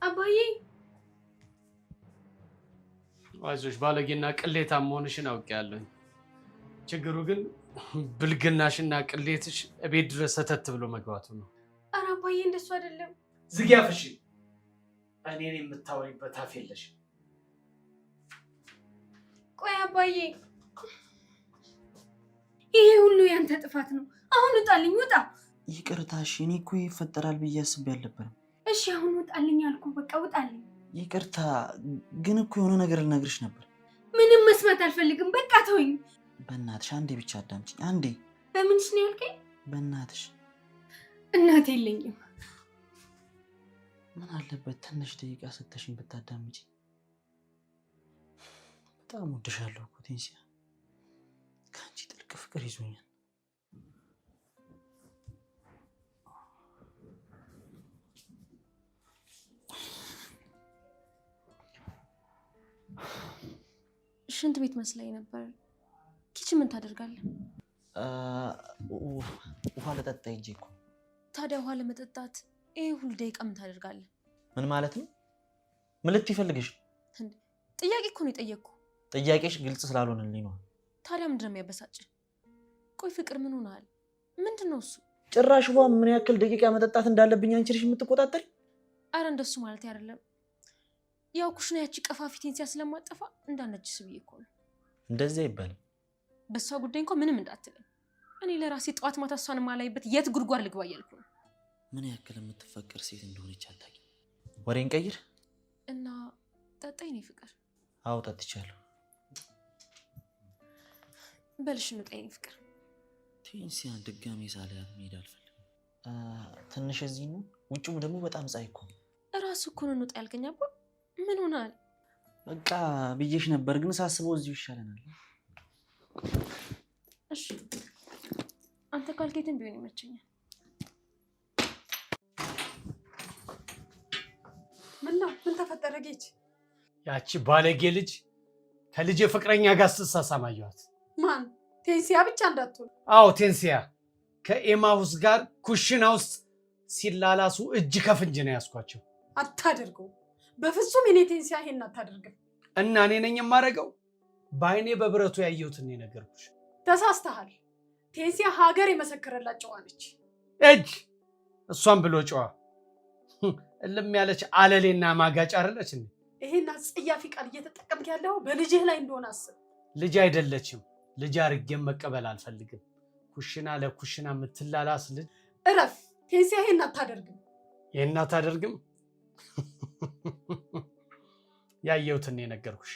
አባዬ አይዞሽ ባለጌና ቅሌታም መሆንሽን አውቄያለሁ። ችግሩ ግን ብልግናሽና ቅሌትሽ እቤት ድረስ ሰተት ብሎ መግባቱ ነው። ኧረ አባዬ እንደሱ አይደለም። ዝጊ አፍሽን። እኔን የምታወሪበት አፍ የለሽም። ቆይ አባዬ ይሄ ሁሉ ያንተ ጥፋት ነው። አሁን ውጣልኝ፣ ውጣ። ይቅርታ እሺ። እኔ እኮ ይፈጠራል ብዬ አስቤ አልነበረም። እሺ አሁን ውጣልኝ አልኩ። በቃ ውጣልኝ። ይቅርታ ግን እኮ የሆነ ነገር ልነግርሽ ነበር። ምንም መስማት አልፈልግም። በቃ ተወኝ። በእናትሽ አንዴ ብቻ አዳምጪኝ። አንዴ። በምንሽ ነው ያልከኝ? በእናትሽ። እናት የለኝም። ምን አለበት ትንሽ ደቂቃ ሰተሽኝ ብታዳምጪ? በጣም ወድሻለሁ እኮ ቴንሲያ። ከአንቺ ጥልቅ ፍቅር ይዞኛል። ሽንት ቤት መስለኝ ነበር። ኪችን ምን ታደርጋለህ? ውሃ ልጠጣ ሂጅ እኮ። ታዲያ ውሃ ለመጠጣት ይሄ ሁሉ ደቂቃ ምን ታደርጋለህ? ምን ማለት ነው? ምን ልትፈልግሽ? ጥያቄ እኮ ነው የጠየቅኩ። ጥያቄሽ ግልጽ ስላልሆነልኝ ነው። ታዲያ ምንድን ነው የሚያበሳጭ? ቆይ ፍቅር ምን ሆነሃል? ምንድን ነው እሱ? ጭራሽ ውሃ ምን ያክል ደቂቃ መጠጣት እንዳለብኝ አንቺ ነሽ የምትቆጣጠሪ? አረ እንደሱ ማለት አይደለም። ያው ኩሽና ያቺ ቀፋፊ ቴንሲያ ስለማጠፋ እንዳነጅስ ብዬ እኮ ነው። እንደዚህ አይባልም። በሷ ጉዳይ እንኳን ምንም እንዳትለኝ። እኔ ለራሴ ጠዋት ማታ እሷን ማላይበት የት ጉድጓድ ልግባ እያልኩ ነው። ምን ያክል የምትፈቀር ሴት እንደሆነች አታውቂም። ወሬን ቀይር እና ጠጣኝ ነው ፍቅር። አዎ ጠጥቻለሁ። በልሽ ነው ጠይኝ ፍቅር። ቴንሲያን ድጋሜ ሳላያት መሄድ አልፈልግም። ትንሽ እዚህ ነው፣ ውጭም ደግሞ በጣም ፀሐይ እኮ ነው። እራሱ እኮ ነው እንውጣ ያልከኝ አባ። ምን ሆናል? በቃ ብዬሽ ነበር፣ ግን ሳስበው እዚሁ ይሻለናል። እሺ አንተ ካልኬትን ቢሆን ይመቸኛል። ምን ተፈጠረ ጌች? ያቺ ባለጌ ልጅ ከልጅ ፍቅረኛ ጋር ስትሳሳም አየኋት። ማን? ቴንሲያ ብቻ እንዳትሆን። አዎ ቴንሲያ ከኤማሁስ ጋር ኩሽና ውስጥ ሲላላሱ እጅ ከፍንጅ ነው ያስኳቸው። አታደርገው በፍጹም። የኔ ቴንሲያ ይሄን አታደርግም። እና እኔ ነኝ የማደርገው? በአይኔ በብረቱ ያየሁትን የነገርኩሽ። ተሳስተሃል። ቴንሲያ ሀገር የመሰከረላት ጨዋ ነች። እጅ እሷን ብሎ ጨዋ እልም ያለች አለሌና ማጋጭ አይደለች እንዴ? ይሄን አስጸያፊ ቃል እየተጠቀምክ ያለው በልጅህ ላይ እንደሆነ አስብ። ልጅ አይደለችም። ልጅ አርጌም መቀበል አልፈልግም። ኩሽና ለኩሽና የምትላላስ ልጅ። እረፍ። ቴንሲያ ይሄን አታደርግም። ይሄን አታደርግም? ያየሁትን የነገርኩሽ።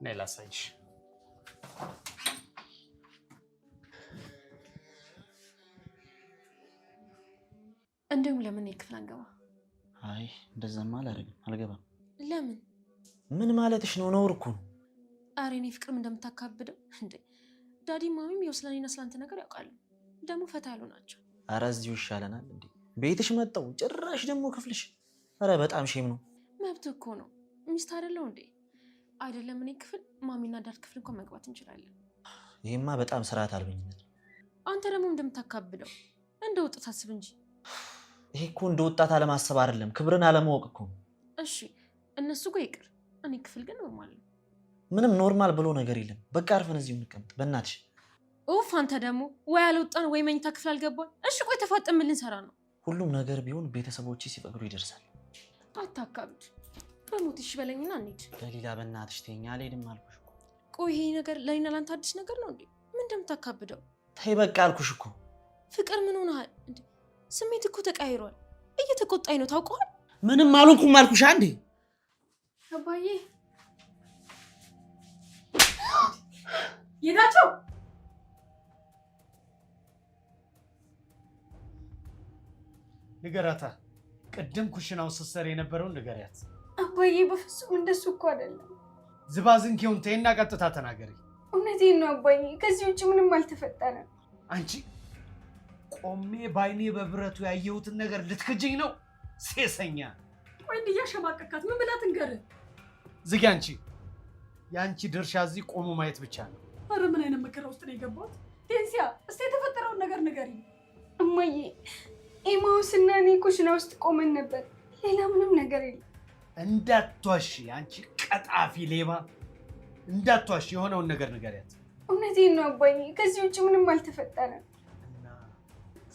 ነይ ላሳይሽ። እንደውም ለምን ክፍል አንገባ? አይ እንደዛማ አላደርግም፣ አልገባም። ለምን? ምን ማለትሽ ነው? ነውር እኮ ነው። ኧረ እኔ ፍቅርም እንደምታካብደው እንዴ! ዳዲ ማሚም ያው ስለኔና ስላንተ ነገር ያውቃሉ። ደግሞ ፈታ ያሉ ናቸው። ኧረ እዚሁ ይሻለናል እንዴ! ቤትሽ መጣው ጭራሽ ደግሞ ክፍልሽ። ኧረ በጣም ሼም ነው። መብት እኮ ነው። ሚስት አይደለው እንዴ? አይደለም እኔ ክፍል ማሚና ዳድ ክፍል እንኳን መግባት እንችላለን። ይሄማ በጣም ስርዓት አልበኝነት። አንተ ደግሞ እንደምታካብደው እንደ ወጣት አስብ እንጂ። ይሄ እኮ እንደ ወጣት አለማሰብ አይደለም፣ ክብርን አለማወቅ እኮ። እሺ እነሱ ጋር ይቅር፣ እኔ ክፍል ግን ኖርማል ነው። ምንም ኖርማል ብሎ ነገር የለም። በቃ አርፈን እዚሁ እንቀመጥ በእናትሽ። ኡፍ አንተ ደግሞ ወይ አልወጣን ወይ መኝታ ክፍል አልገባን። እሺ ቆይ ተፋጠን ምን ልንሰራ ነው? ሁሉም ነገር ቢሆን ቤተሰቦቼ ሲፈቅዱ ይደርሳል። አታካብድ። በሞት እሺ በለኝና እንሂድ። ለሊላ በእናትሽ ተይኝ። አልሄድም አልኩሽ እኮ። ቆይ ይሄ ነገር ለኔና ላንተ አዲስ ነገር ነው እንዴ? ምን እንደምታካብደው? ተይ በቃ አልኩሽ እኮ። ፍቅር ምን ሆነሃል እንዴ? ስሜት እኮ ተቀይሯል። እየተቆጣኝ ነው ታውቀዋል። ምንም አልሆንኩም አልኩሽ አንዴ። አባዬ ጌታቸው ንገራታ። ቅድም ኩሽናው ስትሰሪ የነበረውን ንገሪያት። አባዬ በፍጹም እንደሱ እኮ አይደለም። ዝባዝንኬውን ተይና ቀጥታ ተናገሪ። እውነቴን ነው አባዬ፣ ከዚህ ውጭ ምንም አልተፈጠረም። አንቺ ቆሜ ባይኔ በብረቱ ያየሁትን ነገር ልትክጅኝ ነው? ሴሰኛ። ቆይ እንዲያሸማቀካት ምን ብላ ትንገርህ? ዝጊ አንቺ። የአንቺ ድርሻ እዚህ ቆሞ ማየት ብቻ ነው። ኧረ ምን አይነት መከራ ውስጥ ነው የገባሁት? ቴንሲያ እስቲ የተፈጠረውን ነገር ንገሪኝ። እማዬ ኤማውስና እኔ ኩሽና ውስጥ ቆመን ነበር። ሌላ ምንም ነገር የለም። እንዳትዋሺ አንቺ ቀጣፊ ሌባ፣ እንዳትዋሺ። የሆነውን ነገር ንገሪያት። እውነቴን ነው አባዬ፣ ከዚህ ውጭ ምንም አልተፈጠረም። እና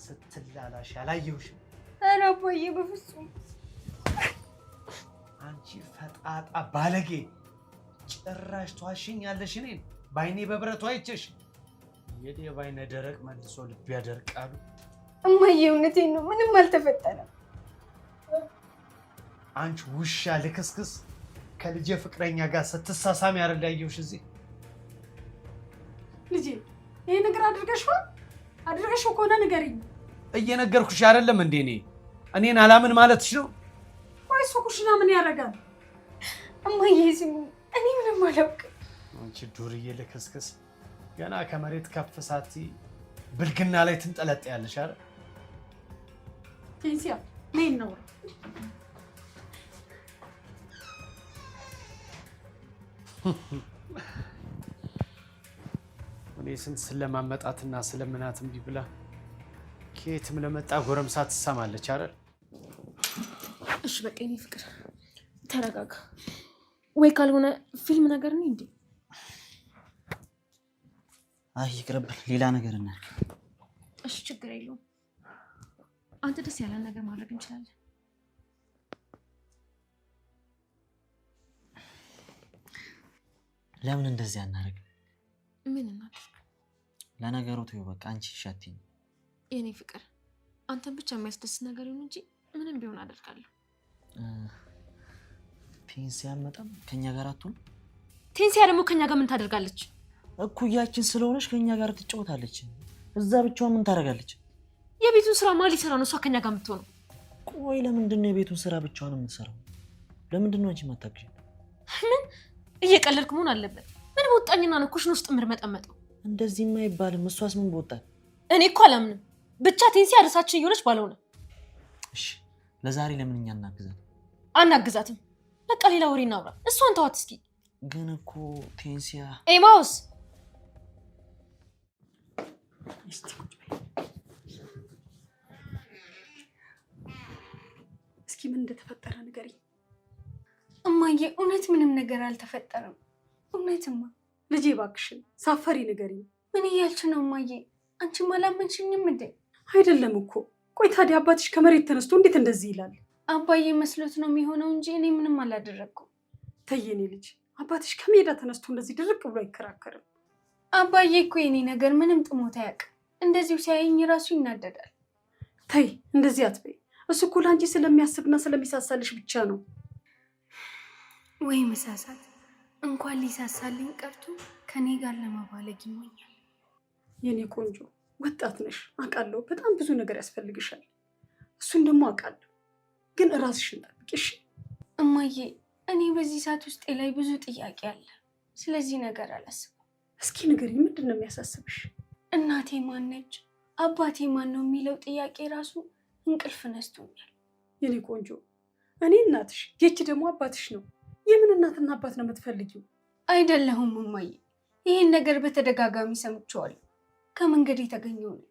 ስትላላሽ አላየሁሽም? ኧረ አባዬ በፍጹም። አንቺ ፈጣጣ ባለጌ፣ ጭራሽ ተዋሽኛለሽ። እኔን በአይኔ በብረቱ አይቼሽ። የሌባ አይነ ደረቅ መልሶ ልብ ያደርቃሉ። እማዬ እውነቴን ነው፣ ምንም አልተፈጠረም። አንቺ ውሻ ልክስክስ፣ ከልጄ ፍቅረኛ ጋር ስትሳሳሚ አይደል ያየሁሽ እዚህ። ልጄ ይሄ ነገር አድርገሽው ከሆነ ንገሪኝ። እየነገርኩሽ አይደለም እንዴ? እኔን አላምን ማለትሽ ነው? ወይስ ኩሽና ምን ያደርጋል? እማዬ ስሚ፣ እኔ ምንም አላውቅም። አንቺ ዱርዬ ልክስክስ፣ ገና ከመሬት ከፍ ሳትይ ብልግና ላይ ትንጠለጥያለሽ አይደል? ቴንሲያ ነይ ነው እኔ ስንት ስለማመጣትና ስለምናት እምቢ ብላ ከየትም ለመጣ ጎረምሳ ትሰማለች አይደል? እሺ በቃ የኔ ፍቅር ተረጋጋ። ወይ ካልሆነ ፊልም ነገር ነው እንዴ? አይ ይቅርብን፣ ሌላ ነገር እናድርግ። እሺ ችግር የለውም። አንተ ደስ ያለን ነገር ማድረግ እንችላለን። ለምን እንደዚህ አናደርግ? ምን እናድርግ? ለነገሩ ተይው በቃ አንቺ ሻቲኝ። የኔ ፍቅር አንተን ብቻ የሚያስደስት ነገር ይሁን እንጂ ምንም ቢሆን አደርጋለሁ። ቴንሲያ መጣም ከኛ ጋር አትሆን? ቴንሲያ ደግሞ ከኛ ጋር ምን ታደርጋለች? እኩያችን ስለሆነች ከኛ ጋር ትጫወታለች። እዛ ብቻዋን ምን ታደርጋለች? የቤቱን ስራ ማን ሊሰራ ነው? እሷ ከኛ ጋር የምትሆነው? ቆይ ለምንድን ነው የቤቱን ስራ ብቻዋን የምትሰራው? ለምንድን ነው አንቺ ማታግዢ? ምን እየቀለድክ መሆን አለበት? ምን በወጣኝና ነው ኩሽን ውስጥ ምርመጠመጠው? እንደዚህማ አይባልም። እሷስ ምን በወጣት? እኔ እኮ አላምንም። ብቻ ቴንሲያ ርሳችን እየሆነች ባልሆነ። እሺ ለዛሬ ለምን እኛ እናግዛት? አናግዛትም። በቃ ሌላ ወሬ እናውራ። እሷን ተዋት እስኪ። ግን እኮ ቴንሲያ ኤማውስ እስኪ ምን እንደተፈጠረ ንገሪኝ። እማዬ እውነት ምንም ነገር አልተፈጠረም። እውነትማ ልጄ እባክሽን ሳፈሪ ንገሪኝ። ምን እያልሽ ነው እማዬ? አንቺም አላመንሽኝም እንዴ? አይደለም እኮ። ቆይ ታዲያ አባትሽ ከመሬት ተነስቶ እንዴት እንደዚህ ይላል? አባዬ መስሎት ነው የሚሆነው እንጂ እኔ ምንም አላደረግኩም። ተይ የኔ ልጅ፣ አባትሽ ከሜዳ ተነስቶ እንደዚህ ድርቅ ብሎ አይከራከርም። አባዬ እኮ የኔ ነገር ምንም ጥሞት አያውቅም። እንደዚሁ ሲያየኝ ራሱ ይናደዳል። ተይ እንደዚህ አትበይ። እሱ እኮ ለአንቺ ስለሚያስብና ስለሚሳሳልሽ ብቻ ነው። ወይ መሳሳት! እንኳን ሊሳሳልኝ ቀርቶ ከኔ ጋር ለማባለግ ይሞኛል። የኔ ቆንጆ ወጣት ነሽ አውቃለሁ። በጣም ብዙ ነገር ያስፈልግሻል። እሱን ደግሞ አውቃለሁ። ግን እራስሽን ጠብቂ እሺ? እማዬ እኔ በዚህ ሰዓት ውስጤ ላይ ብዙ ጥያቄ አለ። ስለዚህ ነገር አላስብም። እስኪ ንገሪኝ፣ ምንድን ነው የሚያሳስብሽ? እናቴ ማን ነች? አባቴ ማን ነው የሚለው ጥያቄ ራሱ እንቅልፍ ነስቶኛል። የኔ ቆንጆ እኔ እናትሽ፣ ይቺ ደግሞ አባትሽ ነው። የምን እናትና አባት ነው የምትፈልጊው? አይደለሁም እማዬ፣ ይህን ነገር በተደጋጋሚ ሰምቼዋለሁ። ከመንገድ የተገኘው ነው።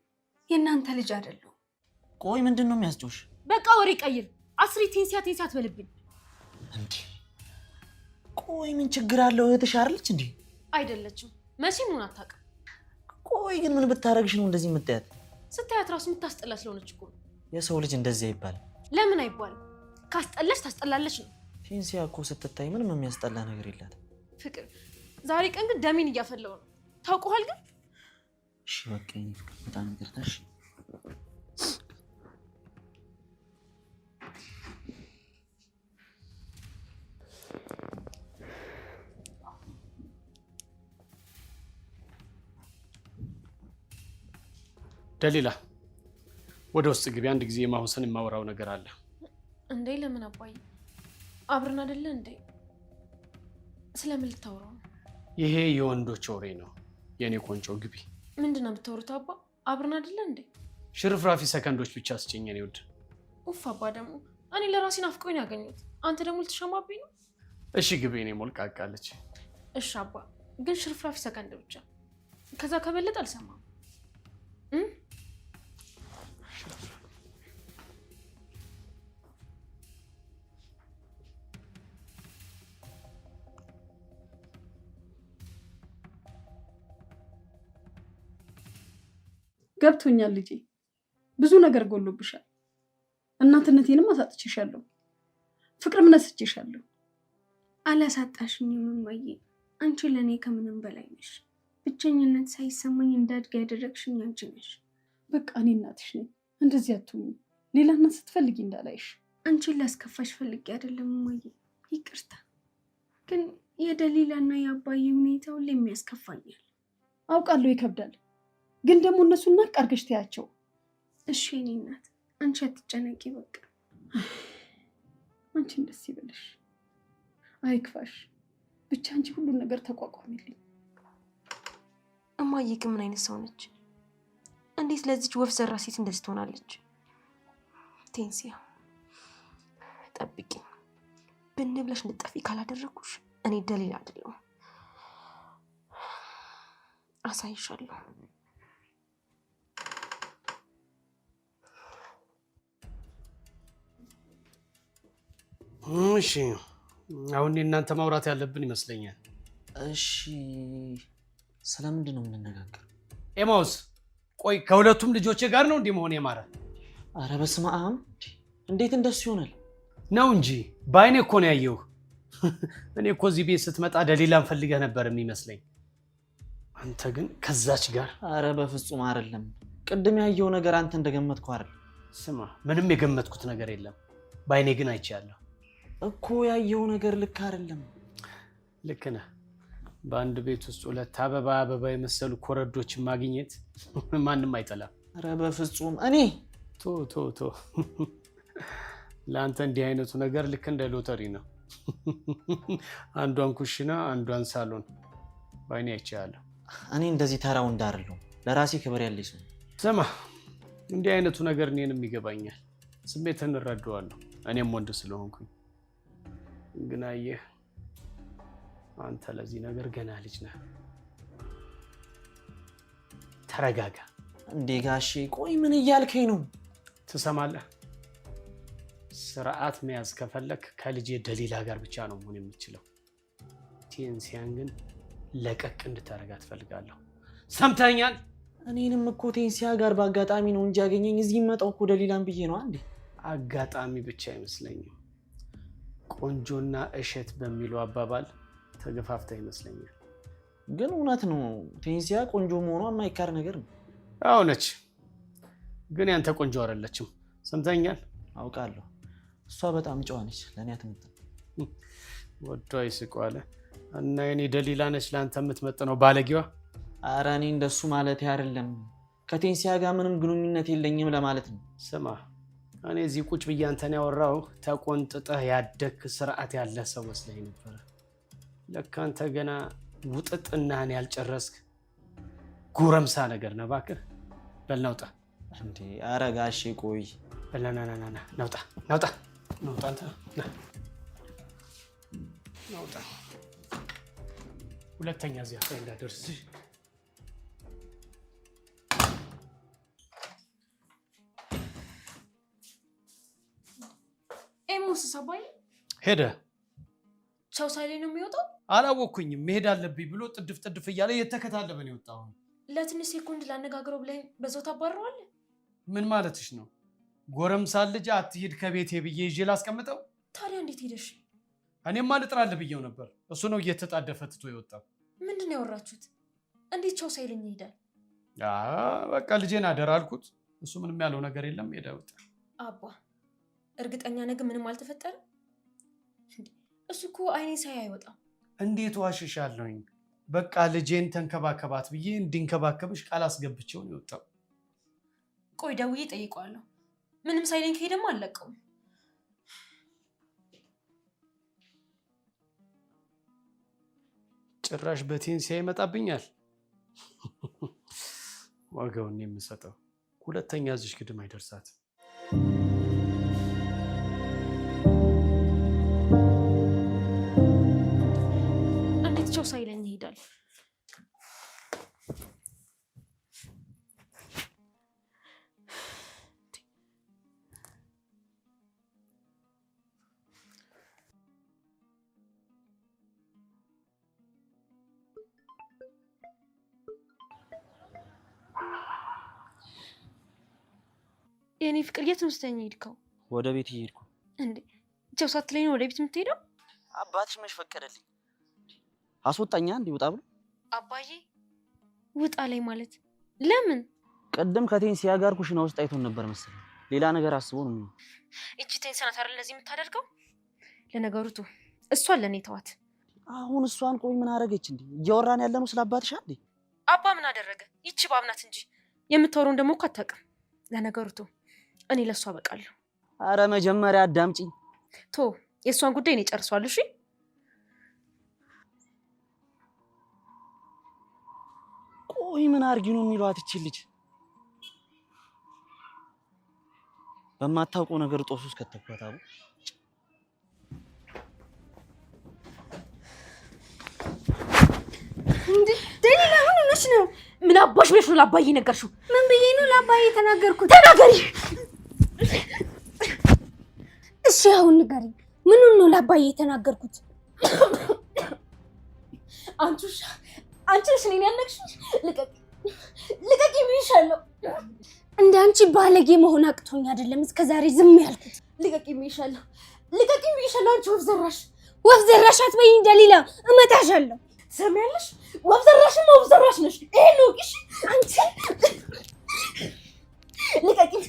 የእናንተ ልጅ አይደለሁም። ቆይ ምንድን ነው የሚያስጮሽ? በቃ ወሬ ቀይር። አስሪ ቴንሲያ አትበልብኝ እንዴ! ቆይ ምን ችግር አለው? እህትሽ አይደለች እንዴ? አይደለችም። መቼም ሆን አታውቅም። ቆይ ግን ምን ብታረግሽ ነው እንደዚህ የምታያት? ስታያት ራሱ የምታስጠላ ስለሆነች እኮ። የሰው ልጅ እንደዚህ አይባልም። ለምን አይባልም? ካስጠላች ታስጠላለች ነው። ቴንሲያ እኮ ስትታይ ምንም የሚያስጠላ ነገር የላትም። ፍቅር ዛሬ ቀን ግን ደሜን እያፈላው ነው። ታውቀዋል ግን። እሺ በቃ የኔ ፍቅር በጣም ይቅርታሽ። ደሊላ ወደ ውስጥ ግቢ። አንድ ጊዜ ማሁሰን የማወራው ነገር አለ። እንዴ ለምን አባዬ? አብረን አይደለ እንዴ? ስለምን ልታወራው ነው? ይሄ የወንዶች ወሬ ነው። የኔ ቆንጆ ግቢ። ምንድን ነው የምታወሩት አባ? አብረን አይደለ እንዴ? ሽርፍራፊ ሰከንዶች ብቻ አስጨኝ የኔ ውድ። ኡፍ አባ ደግሞ እኔ ለራሴ ናፍቆኝ ያገኘሁት፣ አንተ ደግሞ ልትሸማብኝ ነው? እሺ ግቢ። እኔ ሞልቃቃለች። እሺ አባ ግን ሽርፍራፊ ሰከንድ ብቻ፣ ከዛ ከበለጠ አልሰማም። ገብቶኛል ልጄ። ብዙ ነገር ጎሎብሻል። እናትነቴንም አሳጥቼሻለሁ፣ ፍቅርም ነስቼሻለሁ። አላሳጣሽኝም እማዬ። አንቺ ለእኔ ከምንም በላይ ነሽ። ብቸኝነት ሳይሰማኝ እንዳድግ ያደረግሽኝ አንቺ ነሽ። በቃ እኔ እናትሽ ነኝ። እንደዚህ አትሁኚ። ሌላ እናት ስትፈልጊ እንዳላይሽ። አንቺን ላስከፋሽ ፈልጌ አይደለም እማዬ፣ ይቅርታ። ግን የደሊላና የአባዬ ሁኔታ ሁሌም ያስከፋኛል። አውቃለሁ ይከብዳል፣ ግን ደግሞ እነሱን ናቅ አድርገሽ ተያቸው። እሺ የኔ እናት፣ አንቺ አትጨነቂ። በቃ አንቺን ደስ ይበልሽ፣ አይክፋሽ። ብቻ አንቺ ሁሉን ነገር ተቋቋሚልኝ። እማዬ ግን ምን አይነት ሰው ነች? እንዴት ለዚች ወፍ ዘራ ሴት እንደዚህ ትሆናለች? ቴንሲያ ጠብቂ፣ ብን ብለሽ እንድጠፊ ካላደረኩሽ እኔ ደሊላ አይደለሁም። አሳይሻለሁ። እሺ አሁን እናንተ ማውራት ያለብን ይመስለኛል። እሺ ስለምንድን ነው የምንነጋገር? ኤማውስ ቆይ ከሁለቱም ልጆቼ ጋር ነው እንዲህ መሆን የማረ? አረ በስመ አብ! እንዴት እንደሱ ይሆናል? ነው እንጂ በአይኔ እኮ ነው ያየሁ። እኔ እኮ እዚህ ቤት ስትመጣ ደሊላን ፈልገህ ነበር የሚመስለኝ። አንተ ግን ከዛች ጋር። አረ በፍጹም አይደለም። ቅድም ያየው ነገር አንተ እንደገመትከው አይደለም። ስማ ምንም የገመትኩት ነገር የለም። በአይኔ ግን አይቻለሁ እኮ። ያየው ነገር ልክ አይደለም። ልክ ነህ። በአንድ ቤት ውስጥ ሁለት አበባ የመሰሉ ኮረዶችን ማግኘት ማንም አይጠላም። አረ በፍጹም እኔ ቶ ለአንተ እንዲህ አይነቱ ነገር ልክ እንደ ሎተሪ ነው። አንዷን ኩሽና አንዷን ሳሎን በአይኔ አይቻለሁ። እኔ እንደዚህ ተራው እንዳርለው ለራሴ ክብር ያለኝ ሰው። ስማ እንዲህ አይነቱ ነገር እኔንም ይገባኛል። ስሜትን እረዳዋለሁ፣ እኔም ወንድ ስለሆንኩኝ። ግን አየህ አንተ ለዚህ ነገር ገና ልጅ ነህ። ተረጋጋ። እንዴ ጋሼ ቆይ ምን እያልከኝ ነው? ትሰማለህ? ስርዓት መያዝ ከፈለክ ከልጄ ደሊላ ጋር ብቻ ነው መሆን የምችለው። ቴንሲያን ግን ለቀቅ እንድታረጋ ትፈልጋለሁ። ሰምተኛል? እኔንም እኮ ቴንሲያ ጋር በአጋጣሚ ነው እንጂ ያገኘኝ። እዚህ መጣው እኮ ደሊላን ብዬ ነው። አንዴ አጋጣሚ ብቻ አይመስለኝም። ቆንጆና እሸት በሚለው አባባል ተገፋፍታ ይመስለኛል። ግን እውነት ነው፣ ቴንሲያ ቆንጆ መሆኗ የማይካድ ነገር ነው። አዎ ነች፣ ግን ያንተ ቆንጆ አይደለችም። ሰምተኛል? አውቃለሁ። እሷ በጣም ጨዋ ነች፣ ለእኔ አትመጥንም። ወዷ ይስቋለ እና የኔ ደሊላ ነች ለአንተ የምትመጥነው ባለጌዋ። አረ እኔ እንደሱ ማለት አይደለም፣ ከቴንሲያ ጋር ምንም ግንኙነት የለኝም ለማለት ነው። ስማ እኔ እዚህ ቁጭ ብዬ አንተን ያወራው ተቆንጥጠህ ያደክ ስርዓት ያለ ሰው መስለኝ ነበረ። ለካ አንተ ገና ውጥጥናህን ያልጨረስክ ጉረምሳ ነገር ነህ። እባክህ በል ናውጣ። እንዴ አረ ጋሼ ቆይ በል ና ናውጣ አንተ ናውጣ። ሁለተኛ እዚህ አፍታ እንዳደርስ። ኤሞስ አባዬ ሄደ። ቻው ሳይሌ ነው የሚወጣው? አላወኩኝም። መሄድ አለብኝ ብሎ ጥድፍ እያለ እየተከታተለን የወጣው። ለትንሽ ሴኮንድ ላነጋግረው ብለኝ በዛው ታባረዋለህ? ምን ማለትሽ ነው? ጎረምሳ ልጅ አትሂድ ከቤቴ ብዬ ይዤ ላስቀምጠው? ታዲያ እንዴት ሄደሽ? እኔማ ልጥራልህ ብዬው ነበር። እሱ ነው እየተጣደፈ ትቶ የወጣው። ምንድን ነው ያወራችሁት? እንዴት ቻው ሳይለኝ ይሄዳል? በቃ ልጄን አደራ አልኩት። እሱ ምንም ያለው ነገር የለም፣ ሄደ ወጣ። አባ እርግጠኛ ነገር ምንም አልተፈጠረም? እሱ እኮ አይኔ ሳይ አይወጣም። እንዴት ዋሽሻለሁኝ? በቃ ልጄን ተንከባከባት ብዬ እንዲንከባከብሽ ቃል አስገብቼው ነው የወጣው። ቆይ ደውዬ ጠይቀዋለሁ። ምንም ሳይለኝ ከሄደማ አልለቀውም። ጭራሽ በቴንሲያ ይመጣብኛል። ዋጋውን የምሰጠው ሁለተኛ እዚሽ ግድም አይደርሳት። እንዴት ቻው ሳይለኝ ይሄዳል? የኔ ፍቅር የት ነው ስተኛ ሄድከው? ወደ ቤት እየሄድኩ። እንዴ ቻው ሳትለኝ ነው ወደ ቤት የምትሄደው? አባትሽ መች ፈቀደልኝ? አስወጣኛ እንዴ ውጣ ብሎ። አባዬ ውጣ ላይ ማለት ለምን? ቀደም ከቴንሲያ ጋር ኩሽና ውስጥ አይቶን ነበር መሰለኝ። ሌላ ነገር አስቦ ነው። እቺ ቴንሲያ ናት አይደል ለዚህ የምታደርገው? ለነገሩ ቱ እሷን ለኔ ተዋት። አሁን እሷን ቆይ ምን አደረገች እንዴ? እያወራን ያለነው ስለ አባትሽ አይደል? አባ ምን አደረገ? ይቺ ባብናት እንጂ የምታወሩን ደግሞ እኮ አታውቅም። ለነገሩ ቱ እኔ ለሷ አበቃለሁ። አረ መጀመሪያ አዳምጪኝ። ቶ የሷን ጉዳይ እኔ ጨርሷል። እሺ ቆይ ምን አርጊ ነው የሚሏት እቺ ልጅ? በማታውቀው ነገር ጦስ ውስጥ ከተኳታው። እንዴ ደሊላ ምን ሆነሽ ነው? ምን አባሽ ብለሽ ነው ለአባዬ ነገርሽው? ምን ብዬ ነው ለአባዬ ተናገርኩት? ተናገሪ። እሺ አሁን ንገሪኝ፣ ምን ነው ለአባዬ ተናገርኩት? አንቺስ እኔን ያለቅሽኝ? ልቀቂ ብዬሻለሁ። እንዳንቺ ባለጌ መሆን አቅቶኝ አይደለም እስከዛሬ ዝም ያልኩት። ልቀቂ ብዬሻለሁ። አንቺ ወፍ ዘራሽ አትበይኝ ደሊላ፣ እመታሻለሁ። ትሰሚያለሽ? ወፍ ዘራሽ ነሽ። ይሄ ነው እሺ። አንቺ ልቀቂኝ፣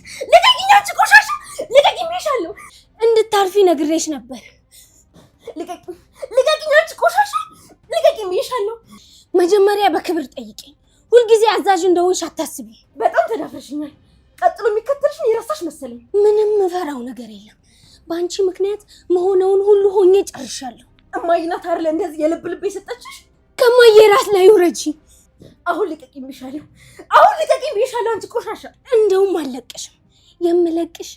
አንቺ ቆሻሻ፣ ልቀቂኝ ብዬሻለሁ። እንድታርፊ ነግሬሽ ነበር። ልቀቂኝ፣ አንቺ ቆሻሻ፣ ልቀቂኝ ብዬሻለሁ። መጀመሪያ በክብር ጠይቀኝ። ሁልጊዜ አዛዥ እንደሆንሽ አታስቢ። በጣም ተዳፍረሽኛል። ቀጥሎ የሚከተልሽን የረሳሽ መሰለኝ። ምንም እፈራው ነገር የለም። በአንቺ ምክንያት መሆነውን ሁሉ ሆኜ ጨርሻለሁ። እማዬ ናት አይደል እንደዚህ የልብ የሰጠችሽ? ከማዬ ራስ ላይ ውረጂ። አሁን ልቀቂኝ ብዬሻለሁ። አንቺ ቆሻሻ። እንደውም አልለቅሽም። የምለቅሽ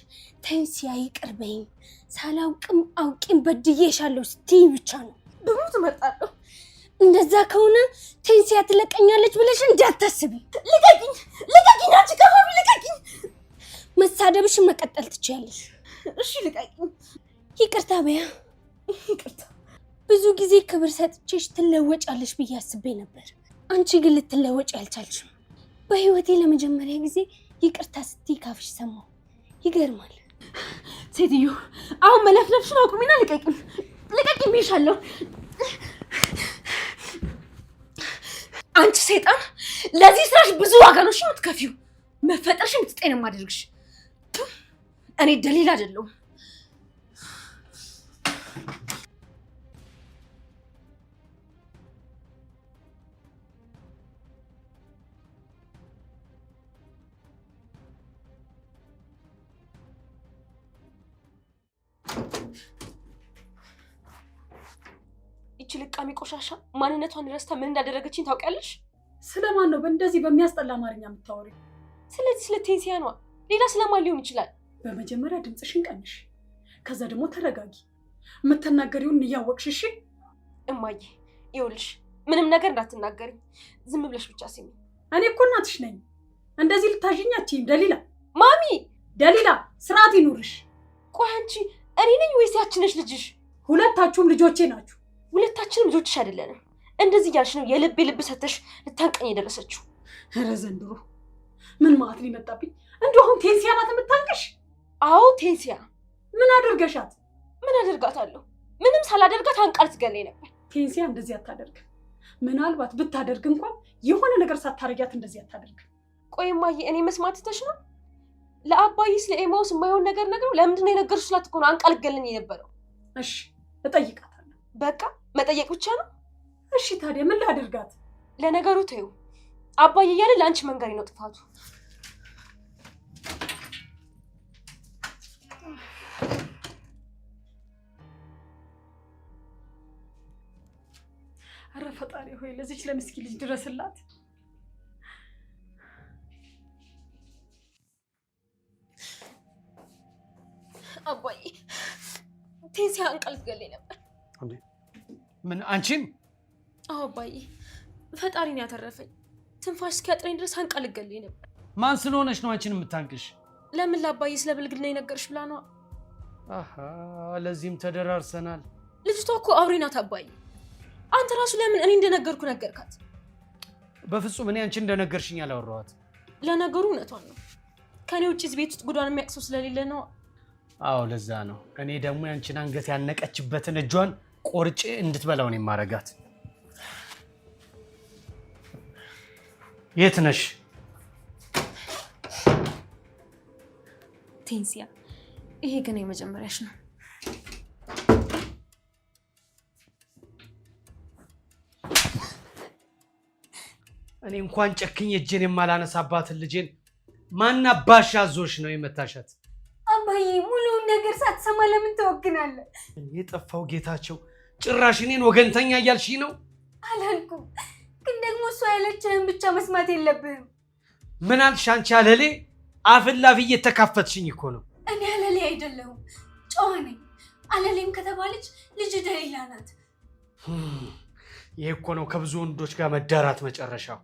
ቴንሲያ ይቅር በይኝ፣ ሳላውቅም አውቄም በድዬሻለሁ ስትይ ብቻ ነው። ብሞት እመርጣለሁ። እንደዛ ከሆነ ቴንሲያ ትለቀኛለች ብለሽ እንዳታስቢ። ልቀቂኝ፣ አንቺ ከሆነ ልቀቂኝ። መሳደብሽን መቀጠል ትችያለሽ። እሺ ልቀቂኝ። ይቅርታ በያ። ይቅርታ። ብዙ ጊዜ ክብር ሰጥቼሽ ትለወጫለሽ ብዬ አስቤ ነበር። አንቺ ግን ልትለወጭ ያልቻልሽም። በህይወቴ ለመጀመሪያ ጊዜ ይቅርታ ስትይ ካፍሽ ሰማሁ። ይገርማል። ሴትዮ አሁን መለፍለፍሽን አቁሚና ልቀቂኝ ብዬሻለሁ። አንቺ ሰይጣን፣ ለዚህ ስራሽ ብዙ ዋጋ ነው የምትከፊው። መፈጠርሽ የምትጠይ ነው የማደርግሽ። እኔ ደሊላ አይደለሁም። ይቺ ልቃሚ ቆሻሻ ማንነቷን ረስታ ምን እንዳደረገችኝ ታውቂያለሽ? ስለማን ነው በእንደዚህ በሚያስጠላ አማርኛ የምታወሪው? ስለዚህ ስለ ቴንሲያ ነዋ። ሌላ ስለማን ሊሆን ይችላል? በመጀመሪያ ድምፅሽን ቀንሽ፣ ከዛ ደግሞ ተረጋጊ። የምትናገሪውን እያወቅሽ እሺ? እማዬ ይኸውልሽ፣ ምንም ነገር እንዳትናገሪ፣ ዝም ብለሽ ብቻ ስሚ። እኔ እኮ እናትሽ ነኝ። እንደዚህ ልታዥኝ አትችይም ደሊላ። ማሚ! ደሊላ ስርዓት ይኑርሽ። ቆይ አንቺ እኔ ነኝ ወይስ ያቺ ነሽ ልጅሽ? ሁለታችሁም ልጆቼ ናችሁ። ሁለታችንም ልጆችሽ አይደለንም። እንደዚህ እያልሽ ነው የልብ ሰተሽ ልታንቀኝ የደረሰችው። ኧረ ዘንድሮ ምን ማለት ነው የመጣብኝ? እንደው አሁን ቴንሲያ ናት የምታንቅሽ? አዎ ቴንሲያ። ምን አደርገሻት? ምን አደርጋታለሁ? ምንም ሳላደርጋት አንቃ ልትገለኝ ነበር። ቴንሲያ እንደዚህ አታደርግ። ምናልባት ብታደርግ እንኳን የሆነ ነገር ሳታረጊያት እንደዚህ አታደርግ። ቆይ እማዬ፣ እኔ መስማት ትተሽ ነው? ለአባዬ ስለ ኤማውስ የማይሆን ነገር ነግረው ለምንድን ነው የነገርሽው? ስላት እኮ ነው አንቃ ልትገለኝ የነበረው። እሺ እጠይቃታለሁ። በቃ መጠየቅ ብቻ ነው? እሺ ታዲያ ምን ላደርጋት? ለነገሩ ተይው፣ አባዬ እያለ ለአንቺ መንገሪ ነው ጥፋቱ። ኧረ ፈጣሪ ሆይ ለዚች ለምስኪን ልጅ ድረስላት። አባዬ ቴንሲያ አንቃ ልትገለኝ ነበር። ምን አንቺን? አዎ አባዬ፣ ፈጣሪን ያተረፈኝ ትንፋሽ እስኪያጥረኝ ድረስ አንቃ ልትገለኝ ነበር። ማን ስለሆነች ነው አንቺን የምታንቅሽ? ለምን ለአባዬ ስለ ብልግና የነገርሽ ብላ ነዋ። አሃ ለዚህም ተደራርሰናል። ልጅቷ እኮ አውሬ ናት አባዬ። አንተ ራሱ ለምን እኔ እንደነገርኩ ነገርካት? በፍጹም እኔ አንቺ እንደነገርሽኝ አላወራኋት። ለነገሩ እውነቷን ነው። ከኔ ውጪ እዚህ ቤት ውስጥ ጉዷን የሚያቅሰው ስለሌለ ነው። አዎ ለዛ ነው። እኔ ደግሞ ያንቺን አንገት ያነቀችበትን እጇን ቆርጬ እንድትበላው ነው የማረጋት። የት ነሽ? ቴንሲያ፣ ይሄ ግን የመጀመሪያሽ ነው። እኔ እንኳን ጨክኝ እጄን የማላነሳባትን ልጄን ማናባሽ አዞሽ ነው የመታሻት? አባዬ ሙሉውን ነገር ሳትሰማ ለምን ትወግናለህ? የጠፋው ጌታቸው ጭራሽ እኔን ወገንተኛ እያልሽ ነው? አላልኩም፣ ግን ደግሞ እሷ ያለችህን ብቻ መስማት የለብህም። ምን አልሽ አንቺ አለሌ? አፍላፊ እየተካፈትሽኝ እኮ ነው። እኔ አለሌ አይደለሁም፣ ጨዋ ነኝ። አለሌም ከተባለች ልጅ ደሊላ ናት። ይሄ እኮ ነው ከብዙ ወንዶች ጋር መዳራት መጨረሻው።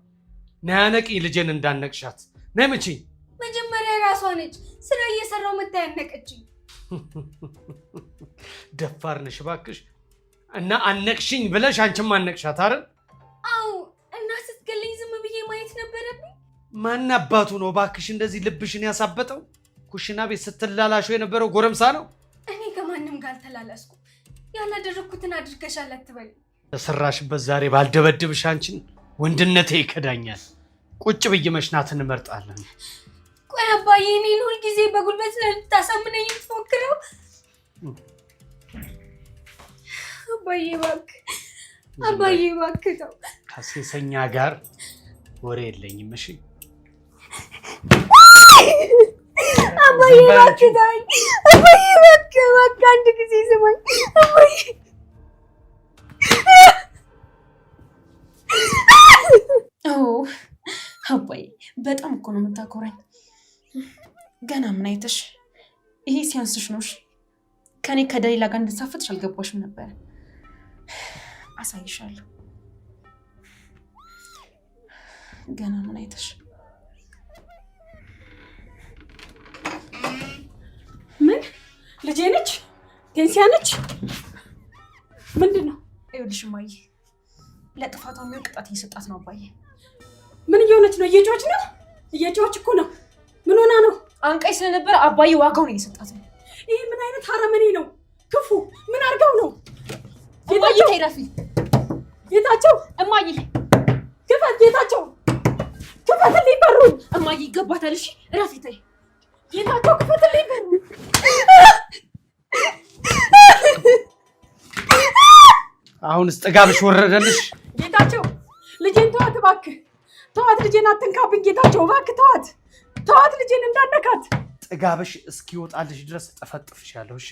ነያነቂ ልጄን እንዳነቅሻት ነይ ምቺኝ። መጀመሪያ ራሷ ነች ስራ እየሰራው መታ ያነቀችኝ። ደፋር ነሽ እባክሽ። እና አነቅሽኝ ብለሽ አንቺም አነቅሻት አይደል? አዎ፣ እና ስትገለኝ ዝም ብዬ ማየት ነበረብኝ። ማን አባቱ ነው እባክሽ እንደዚህ ልብሽን ያሳበጠው? ኩሽና ቤት ስትላላሹ የነበረው ጎረምሳ ነው? እኔ ከማንም ጋር አልተላላስኩም። ያላደረኩትን አድርገሻል አትበል። ለሰራሽበት ዛሬ ባልደበድብሽ አንቺን ወንድነቴ ይከዳኛል። ቁጭ ብዬ መሽናት እንመርጣለን። ቆይ አባዬ፣ እኔን ሁልጊዜ በጉልበት ልታሳምነኝ የምትሞክረው? አባዬ እባክህ፣ አባዬ እባክህ ተው። ከሴሰኛ ጋር ወሬ የለኝም። እሺ አባዬ እባክህ ተወኝ። አባዬ እባክህ፣ እባክህ አንድ ጊዜ ስማኝ አባዬ። አባዬ በጣም እኮ ነው የምታኮራኝ። ገና ምን አይተሽ? ይሄ ሲያንስሽ ነው። ከኔ ከደሊላ ጋር እንድትሳፈጥሽ አልገባሽም ነበር። አሳይሻለሁ። ገና ምን አይተሽ? ምን ልጄ ነች? ቴንሲያ ነች? ምንድን ነው? ይኸውልሽ እማዬ፣ ለጥፋቷ የሚሆን ቅጣት እየሰጣት ነው አባዬ። ምን እየሆነች ነው? እየጮች ነው? እየጮች እኮ ነው። ምን ሆና ነው? አንቃይ ስለነበረ አባዬ ዋጋውን እየሰጣት ነው። ይሄ ምን አይነት አረመኔ ነው? ክፉ ምን አድርገው ነው? እማዬ ተይረፊ። ጌታቸው፣ እማዬ ክፈት። ጌታቸው ክፈትልኝ በሩን። እማዬ ይገባታል። እሺ እረፊ። ተይ ጌታቸው ክፈትልኝ በሩን። አሁንስ ጥጋብሽ ወረደልሽ? ጌታቸው ልጄን ተዋት እባክህ፣ ተዋት። ልጄን አትንካብኝ ጌታቸው፣ እባክህ ተዋት፣ ተዋት። ልጄን እንዳነካት። ጥጋብሽ እስኪወጣልሽ ድረስ ጠፈጥፍሻለሁ። እሺ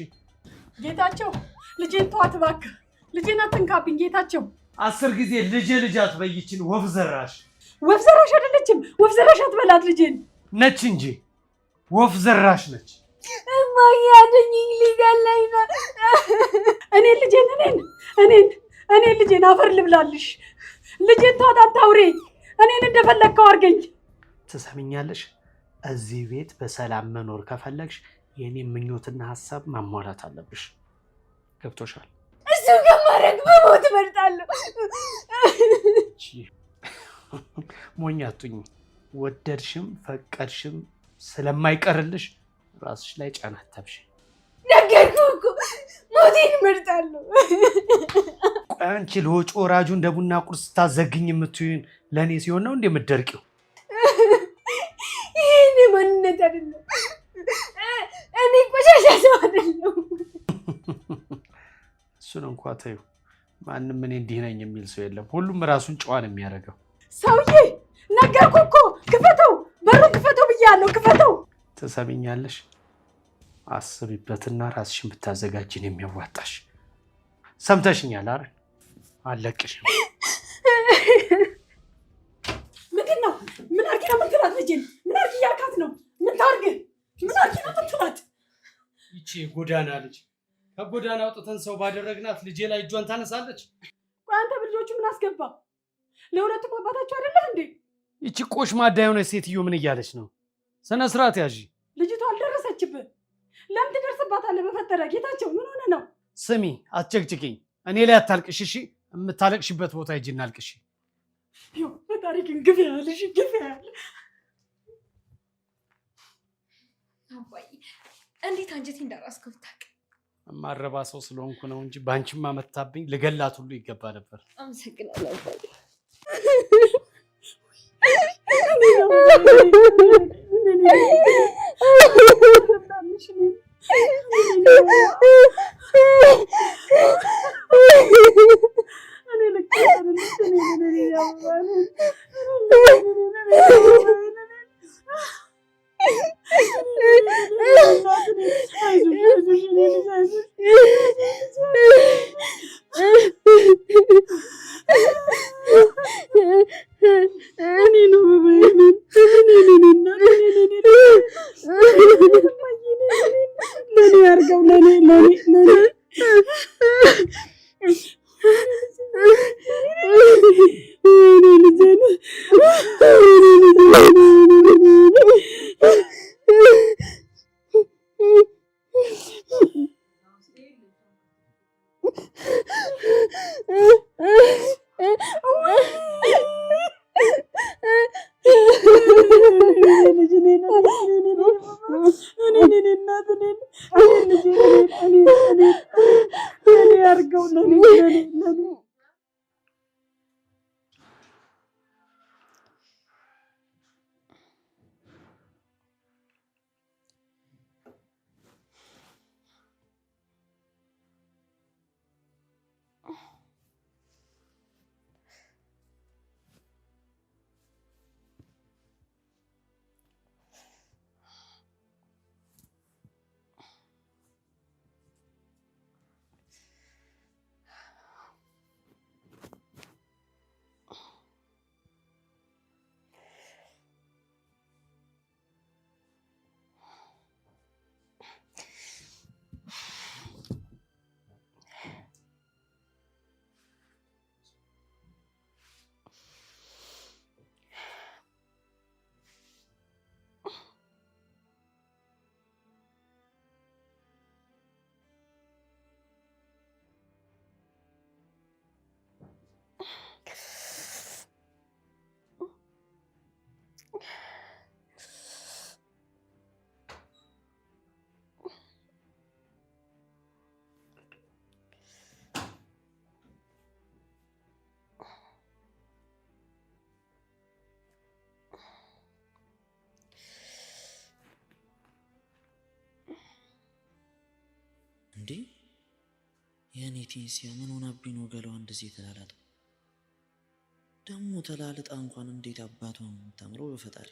ጌታቸው ልጄን ተዋት እባክህ፣ ልጄን አትንካብኝ ጌታቸው። 10 ጊዜ ልጅ አትበይችን ወፍ ዘራሽ። ወፍ ዘራሽ አይደለችም፣ ወፍ ዘራሽ አትበላት። ልጄን ነች እንጂ ወፍ ዘራሽ ነች። እማዬ አድኝኝ፣ ሊገለኝ ነው። እኔን ልጄን አፈር ልብላልሽ። ልጄን ተዋት፣ አታውሪ። እኔን እንደፈለግከው አድርገኝ። ትሰምኛለሽ? እዚህ ቤት በሰላም መኖር ከፈለግሽ የኔ ምኞትና ሀሳብ ማሟላት አለብሽ። ገብቶሻል? እሱ ከማድረግ በሞት እመርጣለሁ። ሞኝ አትሁኝ። ወደድሽም ፈቀድሽም ስለማይቀርልሽ ራስሽ ላይ ጫና አታብሽ። ነገርኩህ እኮ ሞቴን እመርጣለሁ። ቆይ አንቺ ለወጪ ወራጁ እንደ ቡና ቁርስ ስታዘግኝ የምትይውን ለእኔ ሲሆን ነው እንደ የምትደርቂው? ይሄ እኔ ማንነት አይደለም። እኔ ቆሻሻ ሰው አይደለም። እሱን እንኳ ተይው። ማንም እኔ እንዲህ ነኝ የሚል ሰው የለም። ሁሉም ራሱን ጨዋን የሚያደርገው። ሰውዬ ነገርኩህ እኮ ክፈተው፣ በሩ ክፈተው ብያለሁ፣ ክፈተው። ትሰሚኛለሽ? አስቢበትና ራስሽን ብታዘጋጅን የሚያዋጣሽ። ሰምተሽኛል አይደል? አለቅሽም። ምንድን ነው? ምን አድርጊ ነው የምትላት? ልጄን ምን አድርጊ እያልካት ነው? ምን ታድርግ? ምን አድርጊ ነው የምትላት? ይቺ ጎዳና ልጅ ከጎዳና አውጥተን ሰው ባደረግናት ልጄ ላይ እጇን ታነሳለች። ቆይ አንተ በልጆቹ ምን አስገባ? ለሁለቱም አባታቸው አይደለህ እንዴ? ይቺ ቆሽ ማዳ የሆነች ሴትዮ ምን እያለች ነው? ስነ ስርዓት ያዢ። ልጅቷ አልደረሰችብህ። ለምን ትደርስባታለህ? በፈጠረ ጌታቸው ምን ሆነ ነው? ስሚ አትጨቅጭቅኝ። እኔ ላይ አታልቅሽ እሺ? የምታለቅሽበት ቦታ ሂጂ እናልቅሽ። ፈጣሪ ግን ግፍ ያህል፣ እሺ ግፍ ያህል። አባዬ እንዴት አንጀቴ እንዳራስከው ታውቅ? ማረባ ሰው ስለሆንኩ ነው እንጂ ባንቺማ መታብኝ ልገላት ሁሉ ይገባ ነበር። አመሰግናለሁ አባዬ። እንዴ የኔ ቴንሲያ ምን ሆነብኝ ነው ገላዋ እንደዚህ የተላላጠ? ደግሞ ተላልጣ እንኳን እንዴት አባቷ ነው የምታምረው በፈጣሪ።